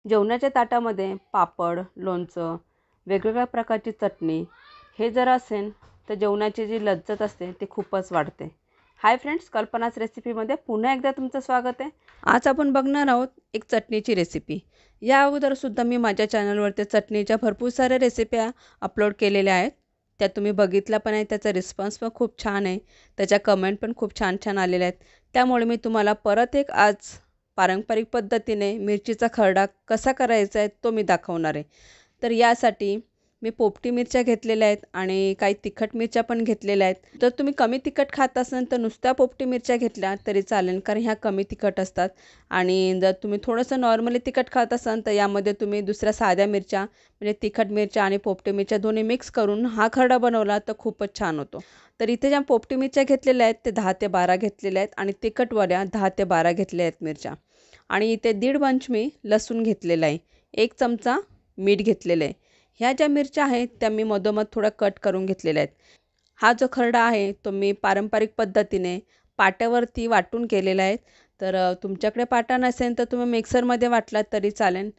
जेवणाच्या ताटामध्ये पापड, लोणचं, वेगवेगळ्या प्रकारची चटणी हे जर असेल तर जेवणाची जी लज्जत असते ती खूपच वाढते. हाय फ्रेंड्स, कल्पनाच रेसिपीमध्ये पुन्हा एकदा तुमचं स्वागत आहे. आज आपण बघणार आहोत एक चटणीची रेसिपी. या अगोदरसुद्धा मी माझ्या चॅनलवरती चटणीच्या भरपूर साऱ्या रेसिप्या अपलोड केलेल्या आहेत. त्या तुम्ही बघितल्या पण आहे. त्याचा रिस्पॉन्स पण खूप छान आहे. त्याच्या कमेंट पण खूप छान छान आलेल्या आहेत. त्यामुळे मी तुम्हाला परत एक आज पारंपरिक पद्धतीने मिरचीचा खरडा कसा करायचा आहे तो मी दाखवणार आहे. तर यासाठी मी पोपटी मिरच्या घेतलेल्या आहेत आणि काही तिखट मिरच्या पण घेतलेल्या आहेत. जर तुम्ही कमी तिखट खात असाल तर नुसत्या पोपटी मिरच्या घेतल्या तरी चालेल, कारण ह्या कमी तिखट असतात. आणि जर तुम्ही थोडंसं नॉर्मली तिखट खात असाल तर यामध्ये तुम्ही दुसऱ्या साध्या मिरच्या म्हणजे तिखट मिरच्या आणि पोपटी मिरच्या दोन्ही मिक्स करून हा खरडा बनवला तर खूपच छान होतो. तर इथे ज्या पोपटी मिरच्या घेतलेल्या आहेत ते 10 ते 12 घेतलेल्या आहेत आणि तिखटवाल्या 10 ते 12 घेतल्या आहेत मिरच्या. आणि इथे 1.5 बंच मी लसूण घेतलेला आहे. 1 चमचा मीठ घेतलेलं आहे. ह्या ज्या मिरच्या आहेत त्या मी मधोमध थोडा कट करून घेतलेल्या आहेत. हा जो खरडा आहे तो मी पारंपरिक पद्धतीने पाट्यावरती वाटून केलेला आहे. तर तुमच्याकडे पाटा नसेल तर तुम्ही मिक्सरमध्ये वाटलात तरी चालेल.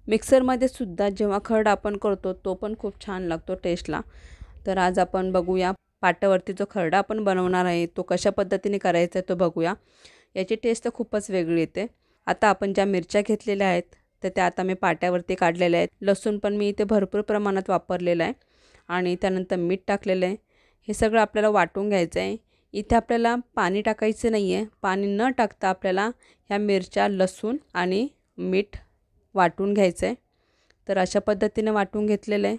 मिक्सरमध्ये सुद्धा जेव्हा खरडा आपण करतो तो पण खूप छान लागतो टेस्टला. तर आज आपण बघूया पाट्यावरती जो खरडा आपण बनवणार आहे तो कशा पद्धतीने करायचा आहे तो बघूया. याची टेस्ट तर खूपच वेगळी येते. आता आपण ज्या मिरच्या घेतलेल्या आहेत तर त्या आता मी पाट्यावरती काढलेल्या आहेत. लसूण पण मी इथे भरपूर प्रमाणात वापरलेलं आहे आणि त्यानंतर मीठ टाकलेलं आहे. हे सगळं आपल्याला वाटून घ्यायचं आहे. इथे आपल्याला पाणी टाकायचं नाही आहे. पाणी न टाकता आपल्याला ह्या मिरच्या, लसूण आणि मीठ वाटून घ्यायचं आहे. तर अशा पद्धतीने वाटून घेतलेलं आहे.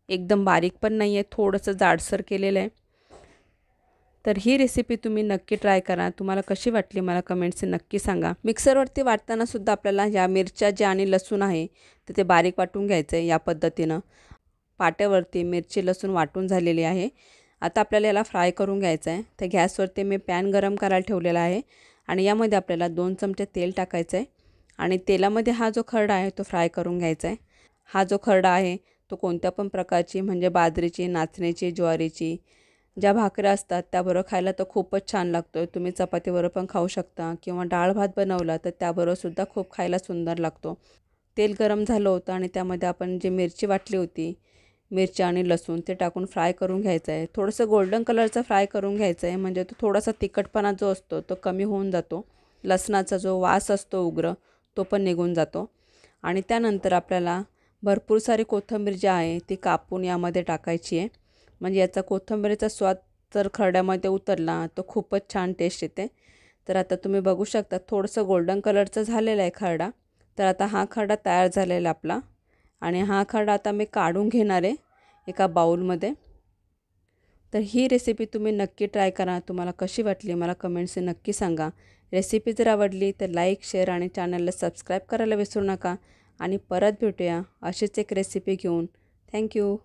एकदम बारीक पण नाही आहे, थोडंसं जाडसर केलेलं आहे. तर ही रेसिपी तुम्ही नक्की ट्राय करा. तुम्हाला कशी वाटली मला कमेंट्सने नक्की सांगा. मिक्सरवरती वाटताना सुद्धा आपल्याला ह्या मिरच्या ज्या आणि लसूण आहे तर ते बारीक वाटून घ्यायचं आहे. या पद्धतीनं पाट्यावरती मिरची, लसूण वाटून झालेली आहे. आता आपल्याला याला फ्राय करून घ्यायचं आहे. तर गॅसवरती मी पॅन गरम करायला ठेवलेला आहे आणि यामध्ये आपल्याला 2 चमचे तेल टाकायचं आहे आणि तेलामध्ये हा जो खरडा आहे तो फ्राय करून घ्यायचा आहे. हा जो खरडा आहे तो कोणत्या पण प्रकारची म्हणजे बाजरीची, नाचणीची, ज्वारीची ज्या भाकऱ्या असतात त्याबरोबर खायला तर खूपच छान लागतो. तुम्ही चपातीबरोबर पण खाऊ शकता किंवा डाळ भात बनवला तर त्याबरोबरसुद्धा खूप खायला सुंदर लागतो. तेल गरम झालं होतं आणि त्यामध्ये आपण जी मिरची वाटली होती, मिरची आणि लसूण ते टाकून फ्राय करून घ्यायचं आहे. थोडंसं गोल्डन कलरचं फ्राय करून घ्यायचं आहे म्हणजे तो थोडासा तिखटपणा जो असतो तो कमी होऊन जातो. लसणाचा जो वास असतो उग्र तो पण निघून जातो. आणि त्यानंतर आपल्याला भरपूर सारी कोथिंबीर जी आहे ती कापून यामध्ये टाकायची आहे. म्हणजे याचा कोथिंबीरीचा स्वाद जर खरड्यामध्ये उतरला तर खूपच छान टेस्ट येते. तर आता तुम्ही बघू शकता थोडंसं गोल्डन कलरचं झालेलं आहे खरडा. तर आता हा खरडा तयार झालेला आपला आणि हा खरडा आता मी काढून घेणार आहे एका बाऊलमध्ये. तर ही रेसिपी तुम्ही नक्की ट्राय करा. तुम्हाला कशी वाटली मला कमेंट्सने नक्की सांगा. रेसिपी जर आवडली तर लाईक, शेअर आणि चॅनलला सबस्क्राईब करायला विसरू नका. आणि परत भेटूया अशीच एक रेसिपी घेऊन. थँक्यू.